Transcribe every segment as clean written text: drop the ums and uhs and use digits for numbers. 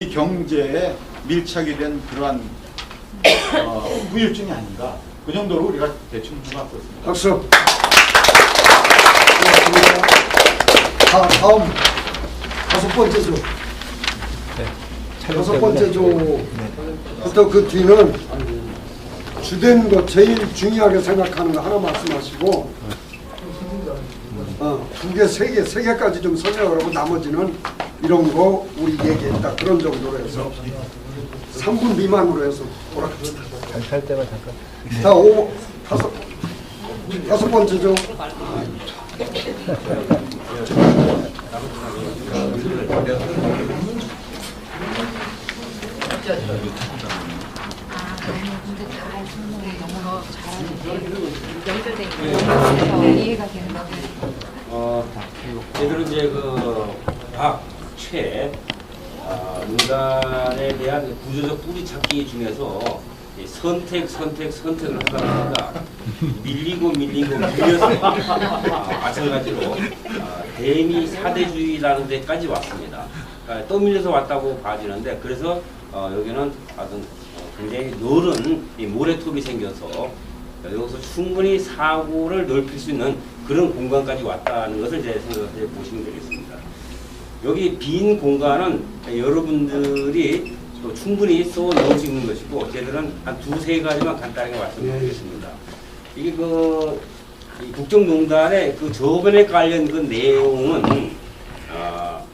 경제에 밀착이 된 그러한 후유증이 아닌가, 그 정도로 우리가 대충 생각하고 있습니다. 박수. 다음 5번째 조. 다섯 번째 조부터 그 뒤는 주된 거 제일 중요하게 생각하는 거 하나 말씀하시고, 2개, 3개까지 좀 설명을 하고 나머지는 이런 거 우리 얘기했다, 그런 정도로 해서 3분 미만으로 해서 돌아갑시다. 할 때만 잠깐. 다섯 번째 조. 근데 다 설명이 너무 잘 연결돼 있고 이해가 되는 거예요. 얘들은 이제 그 박, 최 인간에 대한 구조적 뿌리찾기 중에서 선택을 하다 보니까 밀리고 밀려서 마찬가지로 대미 사대주의라는 데까지 왔습니다. 떠밀려서 왔다고 봐지는데, 그래서 여기는 어떤 굉장히 넓은 모래톱이 생겨서 여기서 충분히 사고를 넓힐 수 있는 그런 공간까지 왔다는 것을 이제 생각해 보시면 되겠습니다. 여기 빈 공간은 여러분들이 또 충분히 써 넣을 수 있는 것이고, 저희들은 한 2-3가지만 간단하게 말씀드리겠습니다. 이게 이 국정농단의 그 저번에 관련 그 내용은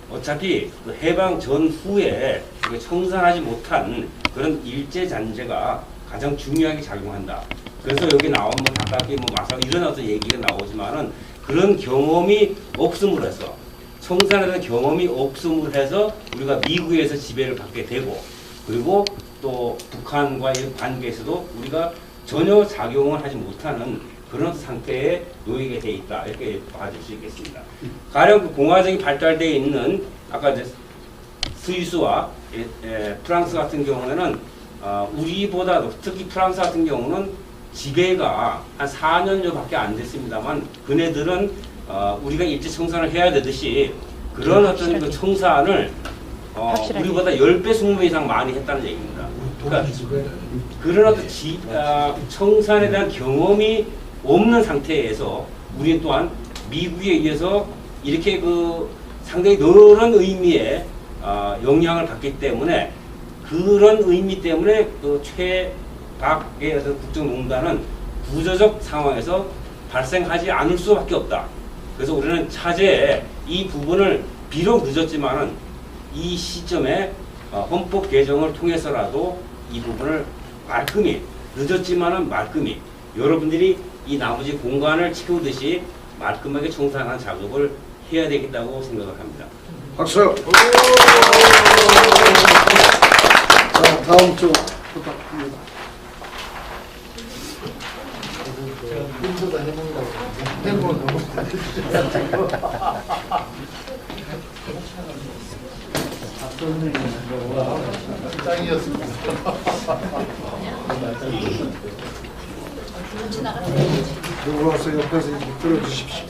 어차피 그 해방 전후에 청산하지 못한 그런 일제 잔재가 가장 중요하게 작용한다. 그래서 여기 나오면 가깝게 마사가 이런 어떤 얘기가 나오지만은 그런 경험이 없음으로 해서, 청산에 대한 경험이 없음으로 해서 우리가 미국에서 지배를 받게 되고, 그리고 또 북한과의 관계에서도 우리가 전혀 작용을 하지 못하는 그런 상태에 놓이게 돼 있다, 이렇게 봐줄 수 있겠습니다. 가령 그 공화정이 발달되어 있는 아까 이제 스위스와 프랑스 같은 경우에는 우리보다도, 특히 프랑스 같은 경우는 지배가 한 4년여밖에 안 됐습니다만, 그네들은 우리가 일제 청산을 해야 되듯이 그런 어떤 그 청산을 우리보다 10배, 20배 이상 많이 했다는 얘기입니다. 그러니까 그런 어떤 청산에 대한 경험이 없는 상태에서 우리는 또한 미국에 의해서 이렇게 그 상당히 넓은 의미의 영향을 받기 때문에, 그런 의미 때문에 그 최박의 어떤 국정농단은 구조적 상황에서 발생하지 않을 수밖에 없다. 그래서 우리는 차제에 이 부분을 비록 늦었지만은 이 시점에 헌법 개정을 통해서라도 이 부분을 말끔히, 늦었지만은 말끔히 여러분들이 이 나머지 공간을 채우듯이 말끔하게 청산하는 작업을 해야 되겠다고 생각을 합니다. 박수. 자, 다음 주 부탁드립니다. 올라와서 옆에서 들어주십시오.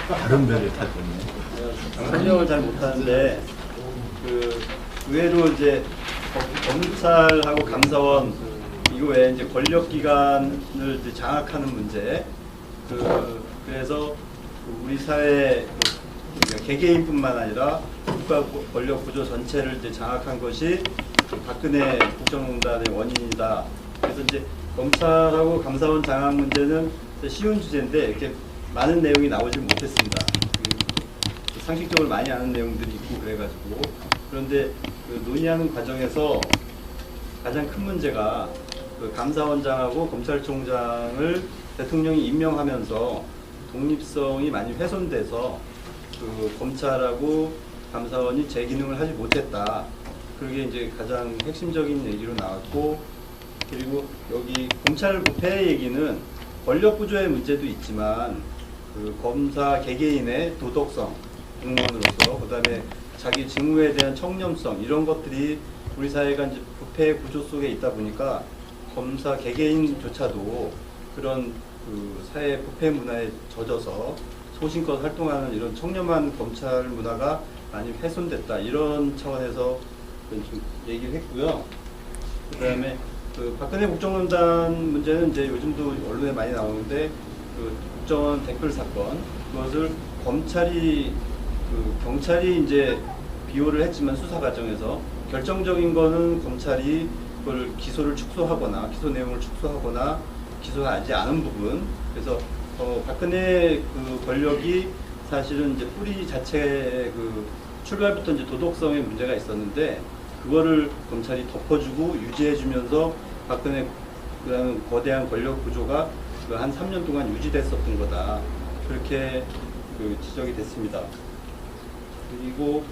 다른 별을 타고 설명을 잘 못하는데, 그 의외로 이제 검찰하고 감사원 이거 외에 이제 권력기관을 이제 장악하는 문제, 그래서 우리 사회 개개인뿐만 아니라 국가 권력 구조 전체를 이제 장악한 것이 박근혜 국정농단의 원인이다. 그래서 이제 검찰하고 감사원 장악 문제는 쉬운 주제인데 이렇게 많은 내용이 나오지 못했습니다. 상식적으로 많이 아는 내용들이 있고 그래가지고. 그런데 그 논의하는 과정에서 가장 큰 문제가 그 감사원장하고 검찰총장을 대통령이 임명하면서 독립성이 많이 훼손돼서 그 검찰하고 감사원이 제 기능을 하지 못했다. 그게 이제 가장 핵심적인 얘기로 나왔고, 그리고 여기 검찰 부패 얘기는 권력 구조의 문제도 있지만 그 검사 개개인의 도덕성, 공무원으로서, 그다음에 자기 직무에 대한 청렴성, 이런 것들이 우리 사회가 이제 부패 구조 속에 있다 보니까 검사 개개인조차도 그런 그 사회 부패 문화에 젖어서 소신껏 활동하는 이런 청렴한 검찰 문화가 많이 훼손됐다 이런 차원에서 좀 얘기를 했고요. 그다음에 그 박근혜 국정농단 문제는 이제 요즘도 언론에 많이 나오는데 그 국정원 댓글 사건 그것을 검찰이 경찰이 이제 비호를 했지만 수사 과정에서 결정적인 거는 검찰이 그걸 기소를 축소하거나 기소 내용을 축소하거나 기소하지 않은 부분 그래서 박근혜 그 권력이 사실은 이제 뿌리 자체의 그 출발부터 이제 도덕성에 문제가 있었는데 그거를 검찰이 덮어주고 유지해주면서 박근혜 그런 거대한 권력 구조가 한 3년 동안 유지됐었던 거다 그렇게 그 지적이 됐습니다. 그리고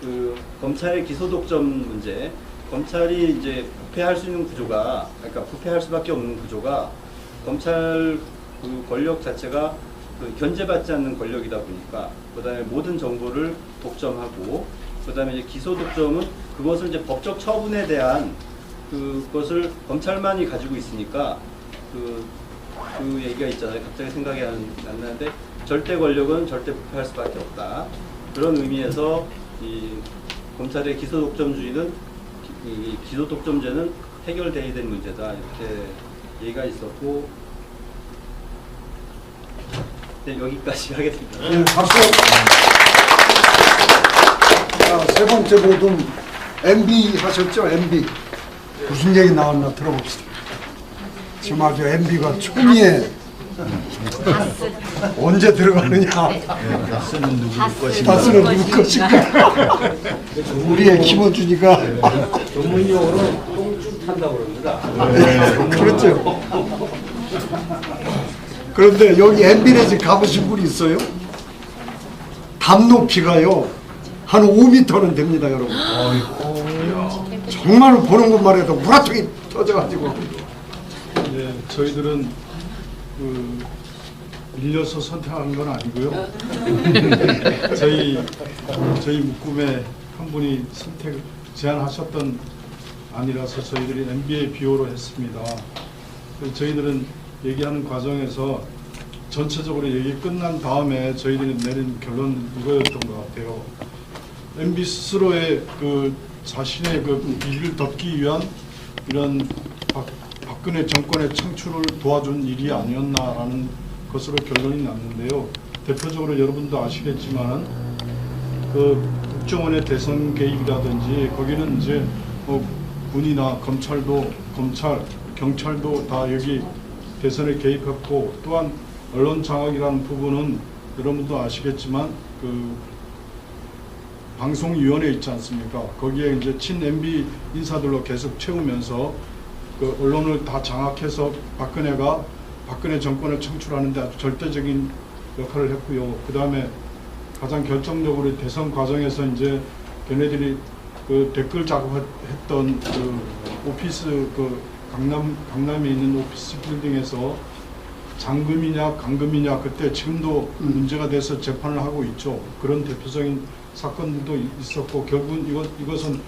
그 검찰의 기소 독점 문제, 검찰이 이제 부패할 수 있는 구조가, 그러니까 부패할 수밖에 없는 구조가 검찰 그 권력 자체가 그 견제받지 않는 권력이다 보니까 그다음에 모든 정보를 독점하고 그다음에 이제 기소 독점은 그것을 이제 법적 처분에 대한 그것을 검찰만이 가지고 있으니까 그 얘기가 있잖아요. 갑자기 생각이 안 나는데 절대 권력은 절대 부패할 수밖에 없다. 그런 의미에서 이 검찰의 기소 독점주의는 이 기소 독점제는 해결돼야 될 문제다 이렇게 얘기가 있었고 네, 여기까지 하겠습니다. 네, 박수. 자, 세 번째 모둠 MB 하셨죠? MB 무슨 얘기 나왔나 들어봅시다. 지금 아주 MB가 초미에 언제 들어가느냐. 다스는 누구 것인가. 다스는 누구 것인가. 우리의 김어준이가 전문용어로 똥줄 탄다고 그럽니다. 그렇죠. 그런데 여기 MB에 지금 가보신 분이 있어요? 담 높이가요 한 5m는 됩니다, 여러분. 정말 보는 것만 해도 우라통이 터져가지고. 네, 저희들은 그 밀려서 선택한 건 아니고요. 저희 묶음의 한 분이 선택 제안하셨던 아니라서 저희들이 MB의 비호로 했습니다. 저희들은 얘기하는 과정에서 전체적으로 얘기 끝난 다음에 저희들이 내린 결론 이거였던 것 같아요. MB 스스로의 그 자신의 그 비리를 덮기 위한 이런 박근혜 정권의 창출을 도와준 일이 아니었나라는 것으로 결론이 났는데요. 대표적으로 여러분도 아시겠지만 그 국정원의 대선 개입이라든지 거기는 이제 뭐 군이나 검찰도 경찰도 다 여기 대선에 개입했고 또한 언론 장악이라는 부분은 여러분도 아시겠지만 그 방송위원회 있지 않습니까? 거기에 이제 친 MB 인사들로 계속 채우면서 그 언론을 다 장악해서 박근혜 정권을 창출하는데 아주 절대적인 역할을 했고요. 그 다음에 가장 결정적으로 대선 과정에서 이제 걔네들이 그 댓글 작업했던 그 오피스 그 강남에 있는 오피스 빌딩에서 장금이냐 강금이냐 그때 지금도 문제가 돼서 재판을 하고 있죠. 그런 대표적인 사건들도 있었고 결국은 이것은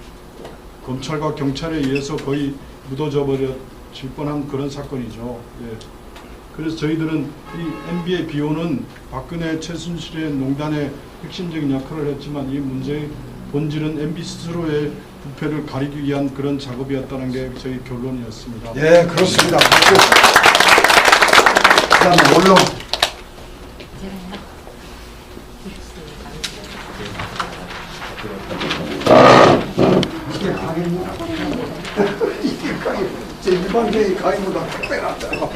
검찰과 경찰에 의해서 거의 묻어져 버려질 뻔한 그런 사건이죠. 예. 그래서 저희들은 이 MB의 비호는 박근혜 최순실의 농단의 핵심적인 역할을 했지만 이 문제의 본질은 MB 스스로의 부패를 가리기 위한 그런 작업이었다는 게 저희 결론이었습니다. 예, 그렇습니다. 그 다음에 언론. 이게 강의입니다. 이게 강의. 제 일반적인 강의보다 특별하잖아요.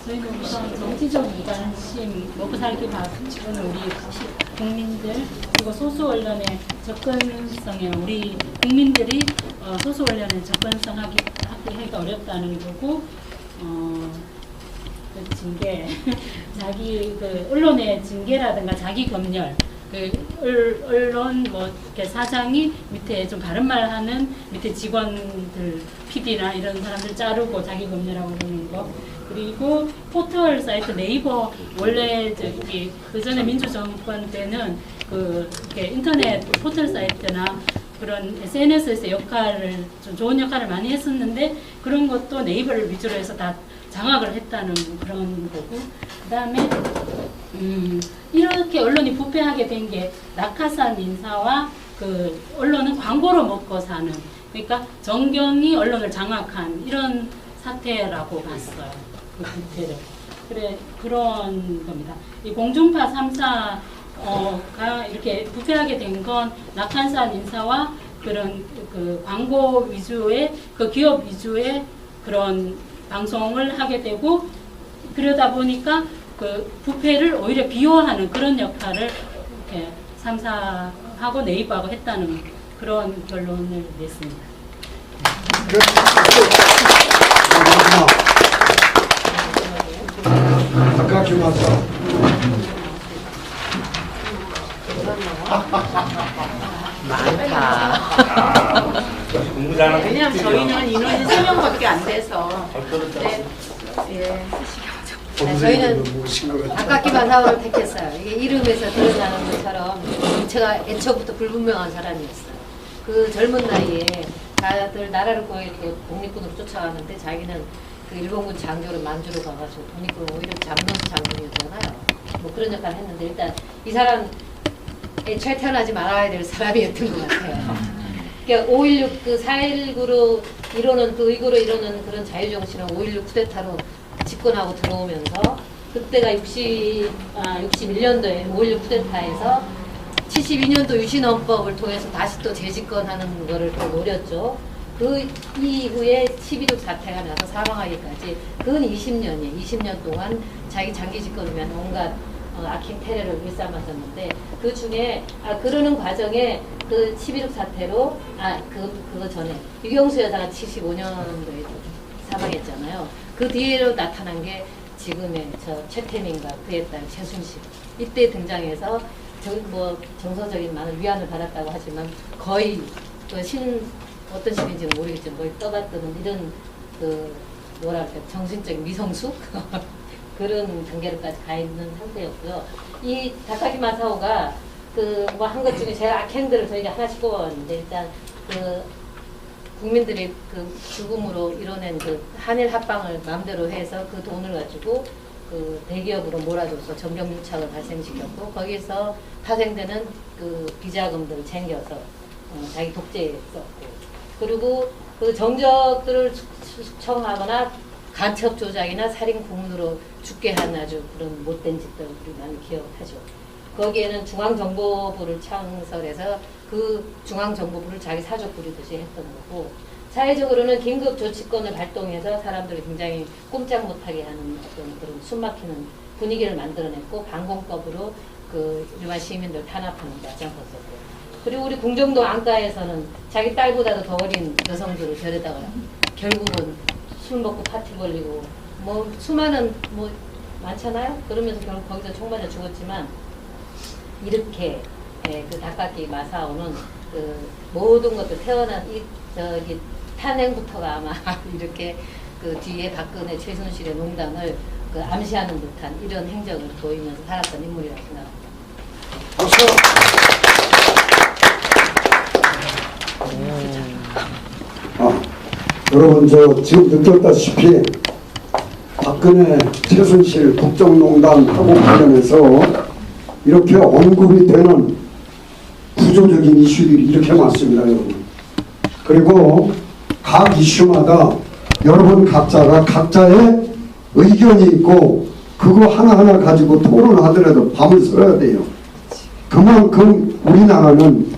저희는 우선 정치적 무관심, 먹고 살기 바쁜 우리 국민들 그리고 소수 언론의 접근성에 우리 국민들이 소수 언론에 접근성하기가 어렵다는 거고 그 징계, 자기 그 언론의 징계라든가 자기 검열, 그 언론 뭐 이렇게 사장이 밑에 좀 바른 말 하는 밑에 직원들 PD나 이런 사람들 자르고 자기 검열하고 그러는 거. 그리고 포털 사이트 네이버 원래 저기 그 전에 민주정권 때는 그 이렇게 인터넷 포털 사이트나 그런 SNS에서 역할을 좀 좋은 역할을 많이 했었는데 그런 것도 네이버를 위주로 해서 다 장악을 했다는 그런 거고, 그다음에 이렇게 언론이 부패하게 된 게 낙하산 인사와 그 언론은 광고로 먹고 사는, 그러니까 정경이 언론을 장악한 이런 사태라고 봤어요. 그 부패를. 그래, 그런 겁니다. 이 공중파 3사가 이렇게 부패하게 된 건 낙하산 인사와 그런 그 광고 위주의, 그 기업 위주의 그런 방송을 하게 되고, 그러다 보니까 그 부패를 오히려 비호하는 그런 역할을 이렇게 3사하고 네이버하고 했다는 그런 결론을 냈습니다. 각각이 맞아. 공부 잘하는 왜냐면 저희는 인원이 3명밖에 안 돼서. 네. 예. 저희는 아깝기만 사업을 택했어요. 이게 이름에서 드러나는 것처럼 제가 애초부터 불분명한 사람이었어요. 그 젊은 나이에 다들 나라를 구하기 위해 독립군으로 쫓아가는데 자기는 그 일본군 장교로 만주로 가가지고 독립군 오히려 잡는 장군이었잖아요. 뭐 그런 역할을 했는데 일단 이 사람 애초에 태어나지 말아야 될 사람이었던 것 같아요. 그러니까 5.16 그 4.19로 이루는 그 의구로 이루는 그런 자유정신을 5.16 쿠데타로 집권하고 들어오면서 그때가 61년도에 5.16 쿠데타에서 72년도 유신헌법을 통해서 다시 또 재집권하는 거를 또 노렸죠. 그 이후에 12.6 사태가 나서 사망하기까지 그건 20년이에요. 20년 동안 자기 장기 집권을 위한 온갖 악행 테러를 일삼았었는데 그 중에 그러는 과정에 그 11.6 사태로 그거 전에 유경수 여사가 75년도에 사망했잖아요. 그 뒤로 나타난 게 지금의 저 최태민과 그의 딸 최순실 이때 등장해서 정서적인 많은 위안을 받았다고 하지만 거의 그 어떤 신인지는 모르겠지만 거의 떠받드는 이런 그 뭐랄까 정신적인 미성숙 그런 단계로까지 가 있는 상태였고요. 이 다카기 마사오가 그 뭐 한 것 중에 제일 악행들을 저희가 하나씩 뽑아봤는데 일단 그 국민들이 그 죽음으로 이뤄낸 그 한일 합방을 마음대로 해서 그 돈을 가지고 그 대기업으로 몰아줘서 정경유착을 발생시켰고 거기서 파생되는 그 비자금들을 챙겨서 자기 독재에 썼고 그리고 그 정적들을 숙청하거나 간첩 조작이나 살인 고문으로 죽게 한 아주 그런 못된 짓들을 우리 많이 기억하죠. 거기에는 중앙정보부를 창설해서 그 중앙정보부를 자기 사족 부리듯이 했던 거고 사회적으로는 긴급조치권을 발동해서 사람들을 굉장히 꼼짝 못하게 하는 어떤 그런 숨막히는 분위기를 만들어냈고 방공법으로 그 일반 시민들 탄압하는 데 앞장섰었고 그리고 우리 궁정동 안가에서는 자기 딸보다도 더 어린 여성들을 데려다가 결국은 술 먹고 파티 벌리고 뭐 수많은 뭐 많잖아요. 그러면서 결국 거기서 총 맞아 죽었지만 이렇게 그 다카기 마사오는 그 모든 것들 태어난 저기 탄핵부터가 아마 이렇게 그 뒤에 박근혜 최순실의 농단을 그 암시하는 듯한 이런 행적을 보이면서 살았던 인물이라고 생각합니다. 여러분 지금 느꼈다시피 박근혜 최순실 국정농단하고 관련해서 이렇게 언급이 되는 구조적인 이슈들이 이렇게 많습니다, 여러분. 그리고 각 이슈마다 여러분 각자의 의견이 있고 그거 하나하나 가지고 토론하더라도 밤을 새야 돼요. 그만큼 우리나라는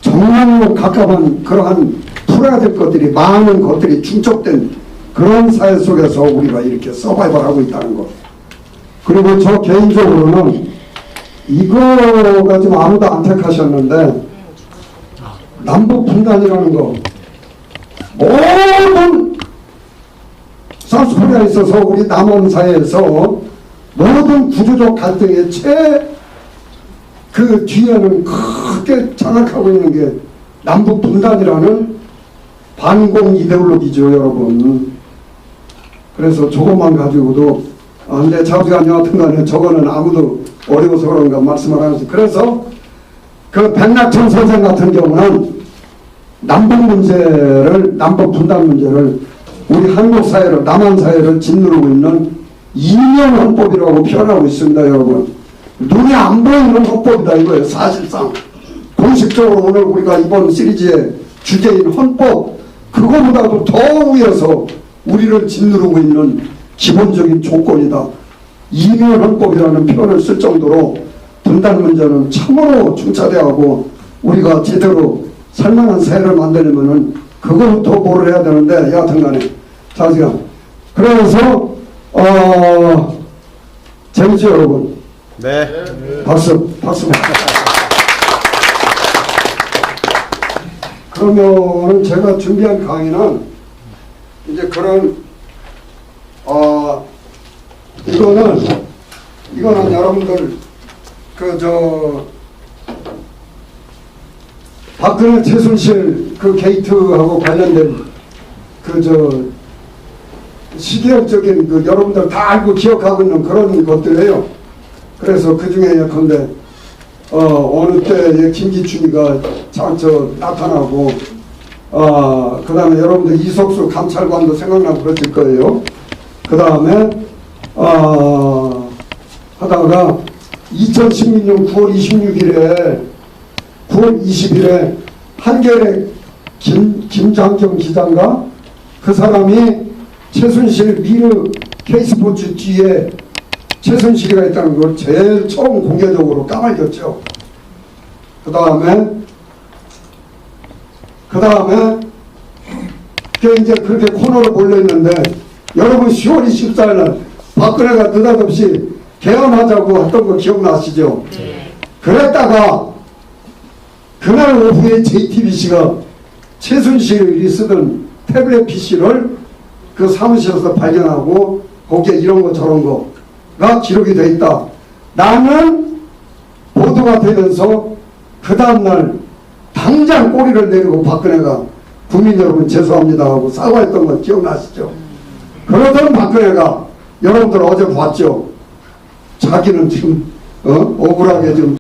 정말로 가깝한 그러한 풀어야 될 것들이 많은 것들이 중첩된 그런 사회 속에서 우리가 이렇게 서바이벌하고 있다는 것. 그리고 저 개인적으로는 이거가 좀 아무도 안 택하셨는데 남북 분단이라는 거 모든 사우스코리아에 있어서 우리 남한 사회에서 모든 구조적 갈등의 그 뒤에는 크게 장악하고 있는 게 남북 분단이라는 반공 이데올로기죠, 여러분. 그래서 저것만 가지고도 근데 자부지간에 여하튼 간에 저거는 아무도 어려워서 그런가 말씀을 하면서 그래서 그 백낙천 선생 같은 경우는 남북 분단 문제를 우리 한국 사회를, 남한 사회를 짓누르고 있는 이념 헌법이라고 표현하고 있습니다, 여러분. 눈에 안 보이는 헌법이다 이거예요. 사실상 공식적으로 오늘 우리가 이번 시리즈의 주제인 헌법, 그거보다도 더 위에서 우리를 짓누르고 있는 기본적인 조건이다. 이념 헌법이라는 표현을 쓸 정도로 분단 문제는 참으로 중차대하고 우리가 제대로 살만한 사회를 만들려면은 그거부터 뭐를 해야 되는데, 여하튼간에 자, 지금 그래서 재밌죠 여러분? 네. 박수. 그러면은 제가 준비한 강의는 이제 그런 이거는 여러분들 박근혜 최순실 그 게이트하고 관련된 시대적인 여러분들 다 알고 기억하고 있는 그런 것들이에요. 그래서 그 중에 예컨대 어느 때에 김기춘이가 나타나고 그 다음에 여러분들 이석수 감찰관도 생각나고 그러실 거예요. 그 다음에 하다가 2016년 9월 20일에 한겨레 김장경 기자인가 그 사람이 최순실 미르 K스포츠 뒤에 최순실이가 있다는 걸 제일 처음 공개적으로 까발렸죠. 그 다음에 이제 그렇게 코너를 몰렸는데 여러분 10월 24일 날 박근혜가 느닷없이 개헌하자고 했던 거 기억나시죠? 네. 그랬다가 그날 오후에 JTBC가 최순실이 쓰던 태블릿 PC를 그 사무실에서 발견하고 거기에 이런 거 저런 거가 기록이 돼 있다. 나는 보도가 되면서 그 다음날 당장 꼬리를 내리고 박근혜가 국민 여러분 죄송합니다 하고 사과했던 거 기억나시죠? 그러던 박근혜가 여러분들 어제 봤죠? 자기는 지금 억울하게 지금